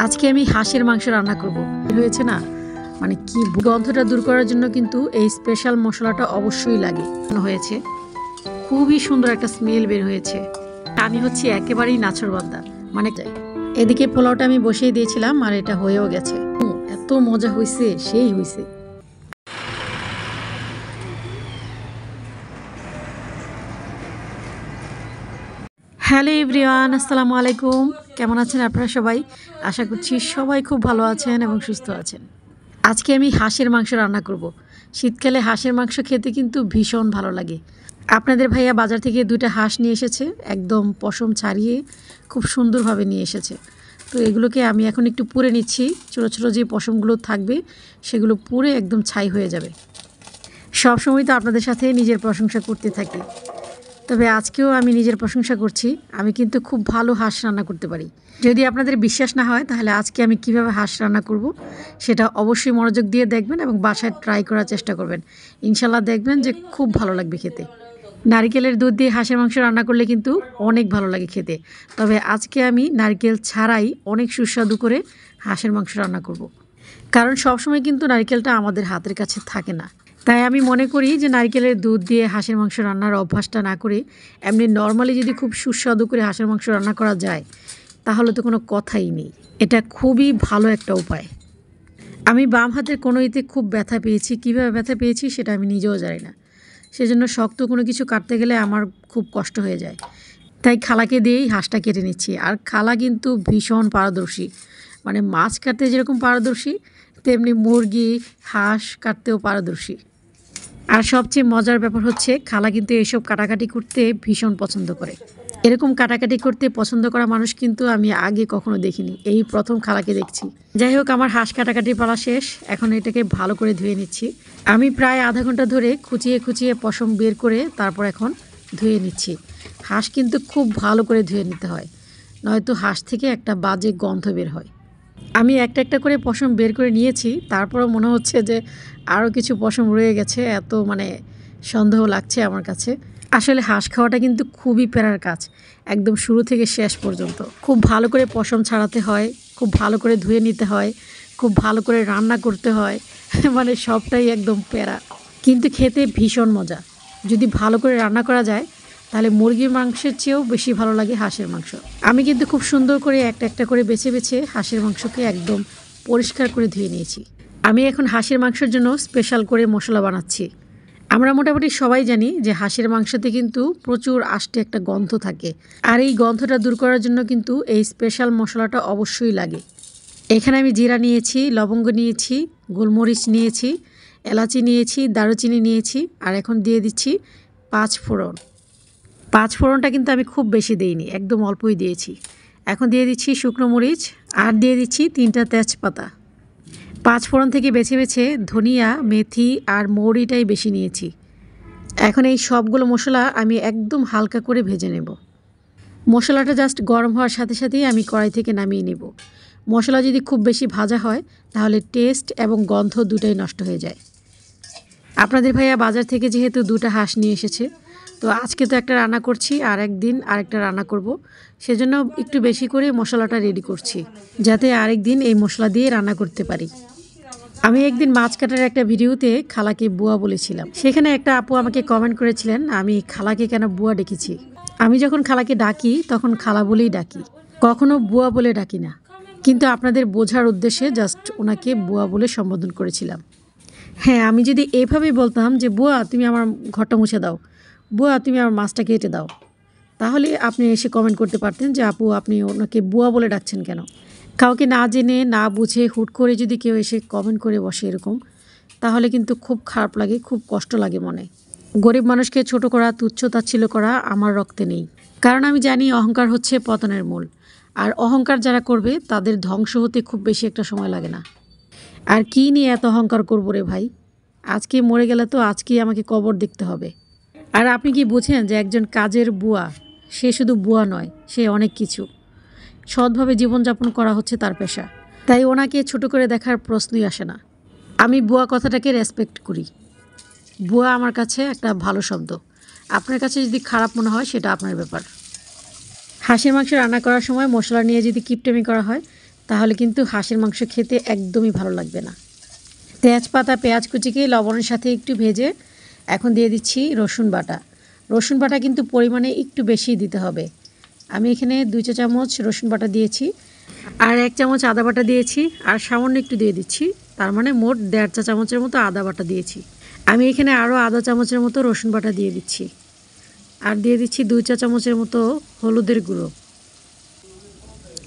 আজকে আমি হাঁসের মাংস রান্না করব। হয়েছে না, মানে কি গন্ধটা দূর করার জন্য কিন্তু এই স্পেশাল মশলাটা অবশ্যই লাগে। হয়েছে খুবই সুন্দর একটা স্মেল বের হয়েছে। আমি হচ্ছি একেবারেই নাছোড়বান্দা, মানে এদিকে পোলাওটা আমি বসিয়ে দিয়েছিলাম আর এটা হয়েও গেছে। এত মজা হয়েছে, সেই হয়েছে। হ্যালো এভরিওয়ান, আসসালামু আলাইকুম। কেমন আছেন আপনারা সবাই? আশা করছি সবাই খুব ভালো আছেন এবং সুস্থ আছেন। আজকে আমি হাঁসের মাংস রান্না করব। শীতকালে হাঁসের মাংস খেতে কিন্তু ভীষণ ভালো লাগে। আপনাদের ভাইয়া বাজার থেকে 2টা হাঁস নিয়ে এসেছে, একদম পশম ছাড়িয়ে খুব সুন্দরভাবে নিয়ে এসেছে। তো এগুলোকে আমি এখন একটু পুড়ে নিচ্ছি। ছোটো ছোটো যে পশমগুলো থাকবে সেগুলো পুড়ে একদম ছাই হয়ে যাবে। সবসময় তো আপনাদের সাথে নিজের প্রশংসা করতে থাকি, তবে আজকেও আমি নিজের প্রশংসা করছি। আমি কিন্তু খুব ভালো হাঁস রান্না করতে পারি। যদি আপনাদের বিশ্বাস না হয় তাহলে আজকে আমি কিভাবে হাঁস রান্না করব সেটা অবশ্যই মনোযোগ দিয়ে দেখবেন এবং বাসায় ট্রাই করার চেষ্টা করবেন। ইনশাল্লাহ দেখবেন যে খুব ভালো লাগবে খেতে। নারকেলের দুধ দিয়ে হাঁসের মাংস রান্না করলে কিন্তু অনেক ভালো লাগে খেতে। তবে আজকে আমি নারকেল ছাড়াই অনেক সুস্বাদু করে হাঁসের মাংস রান্না করব। কারণ সবসময় কিন্তু নারকেলটা আমাদের হাতের কাছে থাকে না। তাই আমি মনে করি যে নারকেলের দুধ দিয়ে হাঁসের মাংস রান্নার অভ্যাসটা না করে এমনি নর্মালি যদি খুব সুস্বাদু করে হাঁসের মাংস রান্না করা যায় তাহলে তো কোনো কথাই নেই। এটা খুবই ভালো একটা উপায়। আমি বাম হাতের কোনোইতে খুব ব্যথা পেয়েছি, কীভাবে ব্যথা পেয়েছি সেটা আমি নিজেও জানি না। সেজন্য শক্ত কোনো কিছু কাটতে গেলে আমার খুব কষ্ট হয়ে যায়। তাই খালাকে দিয়েই হাঁসটা কেটে নিচ্ছি। আর খালা কিন্তু ভীষণ পারদর্শী, মানে মাছ কাটতে যেরকম পারদর্শী তেমনি মুরগি হাঁস কাটতেও পারদর্শী। আর সবচেয়ে মজার ব্যাপার হচ্ছে খালা কিন্তু এসব কাটাকাটি করতে ভীষণ পছন্দ করে। এরকম কাটাকাটি করতে পছন্দ করা মানুষ কিন্তু আমি আগে কখনো দেখিনি, এই প্রথম খালাকে দেখছি। যাই হোক, আমার হাঁস কাটাকাটি পালা শেষ। এখন এটাকে ভালো করে ধুয়ে নিচ্ছি। আমি প্রায় আধা ঘন্টা ধরে খুঁচিয়ে খুঁচিয়ে পশম বের করে তারপর এখন ধুয়ে নিচ্ছি। হাঁস কিন্তু খুব ভালো করে ধুয়ে নিতে হয়, নয়তো হাঁস থেকে একটা বাজে গন্ধ বের হয়। আমি একটা একটা করে পশম বের করে নিয়েছি, তারপরও মনে হচ্ছে যে আরও কিছু পশম রয়ে গেছে। এত মানে সন্দেহ লাগছে আমার কাছে। আসলে হাঁস খাওয়াটা কিন্তু খুবই প্যারার কাজ, একদম শুরু থেকে শেষ পর্যন্ত। খুব ভালো করে পশম ছাড়াতে হয়, খুব ভালো করে ধুয়ে নিতে হয়, খুব ভালো করে রান্না করতে হয়, মানে সবটাই একদম প্যারা, কিন্তু খেতে ভীষণ মজা। যদি ভালো করে রান্না করা যায় তাহলে মুরগির মাংসের চেয়েও বেশি ভালো লাগে হাঁসের মাংস। আমি কিন্তু খুব সুন্দর করে একটা একটা করে বেছে বেছে হাঁসের মাংসকে একদম পরিষ্কার করে ধুয়ে নিয়েছি। আমি এখন হাঁসের মাংসের জন্য স্পেশাল করে মশলা বানাচ্ছি। আমরা মোটামুটি সবাই জানি যে হাঁসের মাংসতে কিন্তু প্রচুর আষ্টে একটা গন্ধ থাকে, আর এই গন্ধটা দূর করার জন্য কিন্তু এই স্পেশাল মশলাটা অবশ্যই লাগে। এখানে আমি জিরা নিয়েছি, লবঙ্গ নিয়েছি, গোলমরিচ নিয়েছি, এলাচি নিয়েছি, দারুচিনি নিয়েছি, আর এখন দিয়ে দিচ্ছি 5 ফোড়ন। 5 ফোড়নটা কিন্তু আমি খুব বেশি দিইনি, একদম অল্পই দিয়েছি। এখন দিয়ে দিচ্ছি শুকনো মরিচ আর দিয়ে দিচ্ছি 3টা তেজপাতা। 5 ফোড়ন থেকে বেছে বেছে ধনিয়া, মেথি আর মৌরিটাই বেশি নিয়েছি। এখন এই সবগুলো মশলা আমি একদম হালকা করে ভেজে নেব। মশলাটা জাস্ট গরম হওয়ার সাথে সাথেই আমি কড়াই থেকে নামিয়ে নেব। মশলা যদি খুব বেশি ভাজা হয় তাহলে টেস্ট এবং গন্ধ দুটাই নষ্ট হয়ে যায়। আপনাদের ভাইয়া বাজার থেকে যেহেতু 2টা হাঁস নিয়ে এসেছে, তো আজকে তো একটা রান্না করছি, আর একদিন আরেকটা রান্না করব। সেজন্য একটু বেশি করে মশলাটা রেডি করছি, যাতে আরেকদিন এই মশলা দিয়ে রান্না করতে পারি। আমি একদিন মাছ কাটার একটা ভিডিওতে খালাকে বুয়া বলেছিলাম। সেখানে একটা আপু আমাকে কমেন্ট করেছিলেন আমি খালাকে কেন বুয়া ডেকেছি। আমি যখন খালাকে ডাকি তখন খালা বলেই ডাকি, কখনো বুয়া বলে ডাকি না। কিন্তু আপনাদের বোঝার উদ্দেশ্যে জাস্ট ওনাকে বুয়া বলে সম্বোধন করেছিলাম। হ্যাঁ, আমি যদি এইভাবেই বলতাম যে বুয়া তুমি আমার ঘরটা মুছে দাও, বুয়া তুমি আমার মাছটা কেটে দাও, তাহলে আপনি এসে কমেন্ট করতে পারতেন যে আপু আপনি ওনাকে বুয়া বলে ডাকছেন কেন। কাউকে না জেনে না বুঝে হুট করে যদি কেউ এসে কমেন্ট করে বসে এরকম, তাহলে কিন্তু খুব খারাপ লাগে, খুব কষ্ট লাগে মনে। গরিব মানুষকে ছোট করা, তুচ্ছ তাচ্ছিল্য করা আমার রক্তে নেই। কারণ আমি জানি অহংকার হচ্ছে পতনের মূল, আর অহংকার যারা করবে তাদের ধ্বংস হতে খুব বেশি একটা সময় লাগে না। আর কী নিয়ে এত অহংকার করবো রে ভাই, আজকে মরে গেলে তো আজকেই আমাকে কবর দেখতে হবে। আর আপনি কি বুঝেন যে একজন কাজের বুয়া সে শুধু বুয়া নয়, সে অনেক কিছু। সৎভাবে জীবনযাপন করা হচ্ছে তার পেশা, তাই ওনাকে ছোট করে দেখার প্রশ্নই আসে না। আমি বুয়া কথাটাকে রেসপেক্ট করি। বুয়া আমার কাছে একটা ভালো শব্দ। আপনার কাছে যদি খারাপ মনে হয় সেটা আপনার ব্যাপার। হাঁসের মাংস রান্না করার সময় মশলা নিয়ে যদি কিপটেমি করা হয় তাহলে কিন্তু হাঁসের মাংস খেতে একদমই ভালো লাগবে না। তেজপাতা পেঁয়াজ কুচিকে লবণের সাথে একটু ভেজে এখন দিয়ে দিচ্ছি রসুন বাটা। রসুন বাটা কিন্তু পরিমাণে একটু বেশি দিতে হবে। আমি এখানে 2 চা চামচ রসুন বাটা দিয়েছি, আর 1 চামচ আদা বাটা দিয়েছি, আর সামান্য একটু দিয়ে দিচ্ছি, তার মানে মোট 1.5 চা চামচের মতো আদা বাটা দিয়েছি। আমি এখানে আরও আধা চামচের মতো রসুন বাটা দিয়ে দিচ্ছি, আর দিয়ে দিচ্ছি 2 চা চামচের মতো হলুদের গুঁড়ো।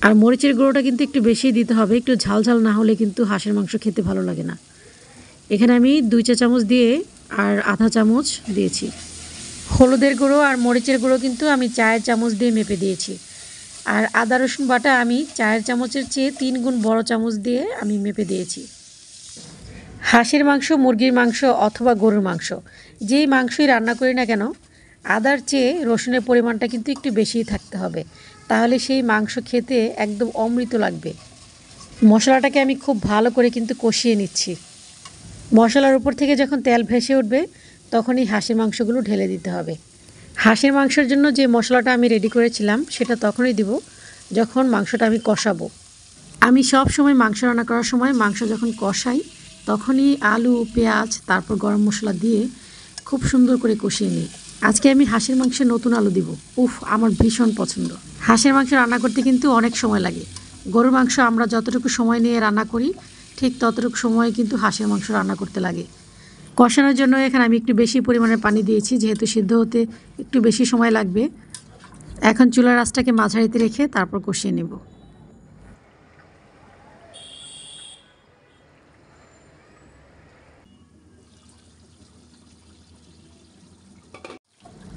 আর মরিচের গুঁড়োটা কিন্তু একটু বেশি দিতে হবে, একটু ঝাল ঝাল না হলে কিন্তু হাঁসের মাংস খেতে ভালো লাগে না। এখানে আমি 2 চা চামচ দিয়ে আর আধা চামচ দিয়েছি। হলুদের গুঁড়ো আর মরিচের গুঁড়ো কিন্তু আমি 4 চামচ দিয়ে মেপে দিয়েছি। আর আদা রসুন বাটা আমি 4 চামচের চেয়ে 3 গুণ বড় চামচ দিয়ে আমি মেপে দিয়েছি। হাঁসের মাংস, মুরগির মাংস অথবা গরুর মাংস, যেই মাংসই রান্না করি না কেন, আদার চেয়ে রসুনের পরিমাণটা কিন্তু একটু বেশিই থাকতে হবে, তাহলে সেই মাংস খেতে একদম অমৃত লাগবে। মশলাটাকে আমি খুব ভালো করে কিন্তু কষিয়ে নিচ্ছি। মশলার উপর থেকে যখন তেল ভেসে উঠবে তখনই হাঁসের মাংসগুলো ঢেলে দিতে হবে। হাঁসের মাংসের জন্য যে মশলাটা আমি রেডি করেছিলাম সেটা তখনই দিব যখন মাংসটা আমি কষাবো। আমি সব সময় মাংস রান্না করার সময় মাংস যখন কষাই তখনই আলু, পেঁয়াজ, তারপর গরম মশলা দিয়ে খুব সুন্দর করে কষিয়ে নিই। আজকে আমি হাঁসের মাংসে নতুন আলু দিব। উফ, আমার ভীষণ পছন্দ। হাঁসের মাংস রান্না করতে কিন্তু অনেক সময় লাগে। গরুর মাংস আমরা যতটুকু সময় নিয়ে রান্না করি ঠিক ততটুকু সময় কিন্তু হাঁসের মাংস রান্না করতে লাগে। কষানোর জন্য এখানে আমি একটু বেশি পরিমাণে পানি দিয়েছি, যেহেতু সিদ্ধ হতে একটু বেশি সময় লাগবে। এখন চুলার আঁচটাকে মাঝারিতে রেখে তারপর কষিয়ে নেব।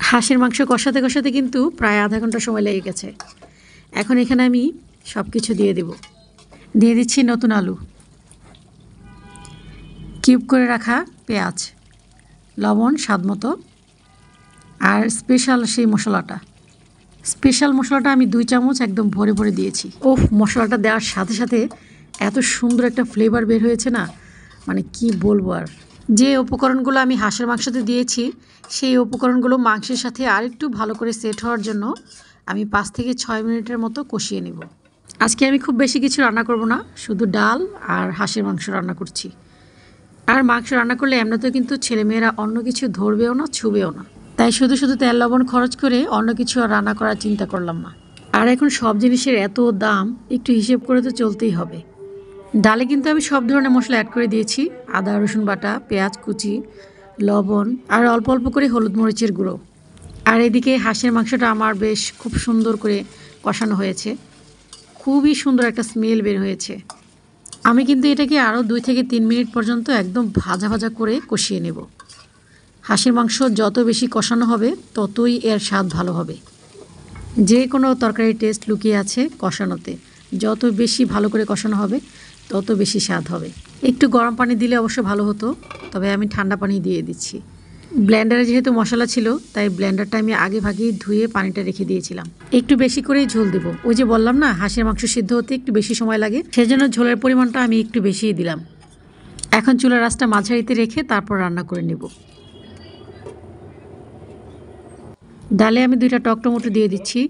হাঁসের মাংস কষাতে কষাতে কিন্তু প্রায় আধা ঘন্টা সময় লেগে গেছে। এখন এখানে আমি সব কিছু দিয়ে দেব। দিয়ে দিচ্ছি নতুন আলু, কিউব করে রাখা পেঁয়াজ, লবণ স্বাদ মতো, আর স্পেশাল সেই মশলাটা। স্পেশাল মশলাটা আমি 2 চামচ একদম ভরে ভরে দিয়েছি। ওফ, মশলাটা দেওয়ার সাথে সাথে এত সুন্দর একটা ফ্লেভার বের হয়েছে না, মানে কি বলবো আর। যে উপকরণগুলো আমি হাঁসের মাংসতে দিয়েছি সেই উপকরণগুলো মাংসের সাথে আরেকটু ভালো করে সেট হওয়ার জন্য আমি 5 থেকে 6 মিনিটের মতো কষিয়ে নেব। আজকে আমি খুব বেশি কিছু রান্না করব না, শুধু ডাল আর হাঁসের মাংস রান্না করছি। আর মাংস রান্না করলে এমনিতেও কিন্তু ছেলেমেয়েরা অন্য কিছু ধরবেও না, ছুবেও না, তাই শুধু শুধু তেল লবণ খরচ করে অন্য কিছু আর রান্না করার চিন্তা করলাম না। আর এখন সব জিনিসের এত দাম, একটু হিসেব করে তো চলতেই হবে। ডালে কিন্তু আমি সব ধরনের মশলা অ্যাড করে দিয়েছি, আদা রসুন বাটা, পেঁয়াজ কুচি, লবণ, আর অল্প অল্প করে হলুদ মরিচের গুঁড়ো। আর এদিকে হাঁসের মাংসটা আমার বেশ খুব সুন্দর করে কষানো হয়েছে, খুবই সুন্দর একটা স্মেল বের হয়েছে। আমি কিন্তু এটাকে আরও 2 থেকে 3 মিনিট পর্যন্ত একদম ভাজা ভাজা করে কষিয়ে নেব। হাঁসের মাংস যত বেশি কষানো হবে ততই এর স্বাদ ভালো হবে। যে কোনো তরকারির টেস্ট লুকিয়ে আছে কষানোতে, যত বেশি ভালো করে কষানো হবে তত বেশি স্বাদ হবে। একটু গরম পানি দিলে অবশ্য ভালো হতো, তবে আমি ঠান্ডা পানি দিয়ে দিচ্ছি। ব্লেন্ডারে যেহেতু মশলা ছিল তাই ব্লেন্ডারটা আমি আগে ভাগেই ধুয়ে পানিটা রেখে দিয়েছিলাম। একটু বেশি করেই ঝোল দেব, ওই যে বললাম না হাঁসের মাংস সিদ্ধ হতে একটু বেশি সময় লাগে, সেজন্য ঝোলের পরিমাণটা আমি একটু বেশিই দিলাম। এখন চুলার আঁচটা মাঝারিতে রেখে তারপর রান্না করে নেব। ডালে আমি 2টা টক টমেটো দিয়ে দিচ্ছি।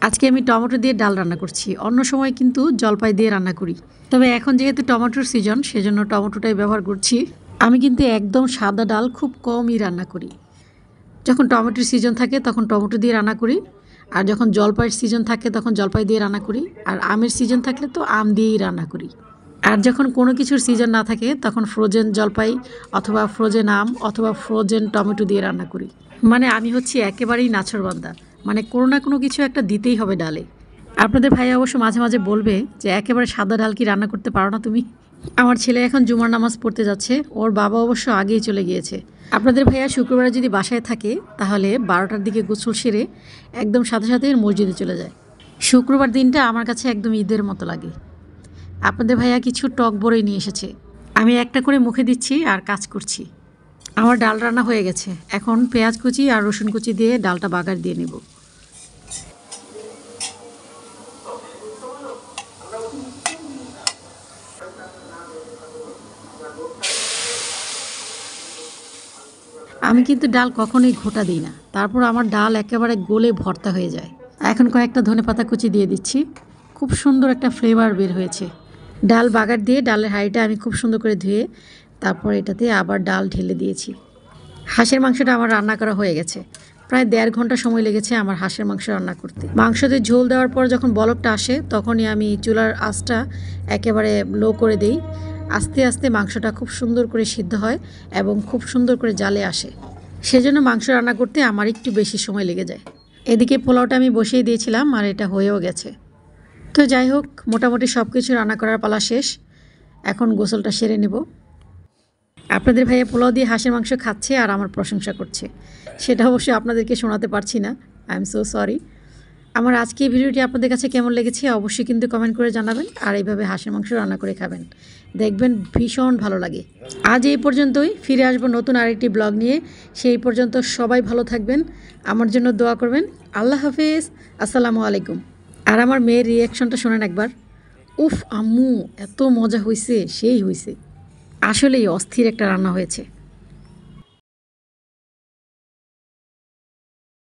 আজকে আমি টমেটো দিয়ে ডাল রান্না করছি, অন্য সময় কিন্তু জলপাই দিয়ে রান্না করি, তবে এখন যেহেতু টমেটোর সিজন সেজন্য টমেটোটাই ব্যবহার করছি। আমি কিন্তু একদম সাদা ডাল খুব কমই রান্না করি। যখন টমেটোর সিজন থাকে তখন টমেটো দিয়ে রান্না করি, আর যখন জলপাইয়ের সিজন থাকে তখন জলপাই দিয়ে রান্না করি, আর আমের সিজন থাকলে তো আম দিয়েই রান্না করি। আর যখন কোনো কিছুর সিজন না থাকে তখন ফ্রোজেন জলপাই অথবা ফ্রোজেন আম অথবা ফ্রোজেন টমেটো দিয়ে রান্না করি। মানে আমি হচ্ছি একেবারেই নাছোড়বান্দা, মানে কোনো না কোনো কিছু একটা দিতেই হবে ডালে। আপনাদের ভাই অবশ্য মাঝে মাঝে বলবে যে একেবারে সাদা ডাল কি রান্না করতে পারো না তুমি। আমার ছেলে এখন জুমার নামাজ পড়তে যাচ্ছে, ওর বাবা অবশ্য আগেই চলে গিয়েছে। আপনাদের ভাইয়া শুক্রবারে যদি বাসায় থাকে তাহলে 12টার দিকে গোসল সেরে একদম সাথে সাথে মসজিদে চলে যায়। শুক্রবার দিনটা আমার কাছে একদম ঈদের মতো লাগে। আপনাদের ভাইয়া কিছু টক বড়ই নিয়ে এসেছে, আমি একটা করে মুখে দিচ্ছি আর কাজ করছি। আমার ডাল রান্না হয়ে গেছে, এখন পেঁয়াজ কুচি আর রসুন কুচি দিয়ে ডালটা বাগার দিয়ে নেব। আমি কিন্তু ডাল কখনোই ঘোটা দিই না, তারপর আমার ডাল একেবারে গলে ভর্তা হয়ে যায়। এখন কয়েকটা ধনেপাতা কুচি দিয়ে দিচ্ছি, খুব সুন্দর একটা ফ্লেভার বের হয়েছে। ডাল বাগার দিয়ে ডালের হাঁড়িটা আমি খুব সুন্দর করে ধুয়ে তারপর এটাতে আবার ডাল ঢেলে দিয়েছি। হাঁসের মাংসটা আমার রান্না করা হয়ে গেছে। প্রায় 1.5 ঘন্টা সময় লেগেছে আমার হাঁসের মাংস রান্না করতে। মাংসতে ঝোল দেওয়ার পর যখন বলকটা আসে তখনই আমি চুলার আঁচটা একেবারে লো করে দিই। আস্তে আস্তে মাংসটা খুব সুন্দর করে সিদ্ধ হয় এবং খুব সুন্দর করে জালে আসে। সেজন্য মাংস রান্না করতে আমার একটু বেশি সময় লেগে যায়। এদিকে পোলাওটা আমি বসিয়ে দিয়েছিলাম আর এটা হয়েও গেছে। তো যাই হোক, মোটামুটি সব কিছু রান্না করার পালা শেষ। এখন গোসলটা সেরে নেব। আপনাদের ভাইয়া পোলাও দিয়ে হাঁসের মাংস খাচ্ছে আর আমার প্রশংসা করছে, সেটা অবশ্যই আপনাদেরকে শোনাতে পারছি না। I am so sorry. আমার আজকে এই ভিডিওটি আপনাদের কাছে কেমন লেগেছে অবশ্যই কিন্তু কমেন্ট করে জানাবেন। আর এইভাবে হাঁসের মাংস রান্না করে খাবেন, দেখবেন ভীষণ ভালো লাগে। আজ এই পর্যন্তই, ফিরে আসবো নতুন আরেকটি ব্লগ নিয়ে। সেই পর্যন্ত সবাই ভালো থাকবেন, আমার জন্য দোয়া করবেন। আল্লাহ হাফেজ, আসসালামু আলাইকুম। আর আমার মেয়ের রিয়াকশনটা শোনেন একবার। উফ আম্মু, এত মজা হয়েছে, সেই হয়েছে। আসলেই অস্থির একটা রান্না হয়েছে।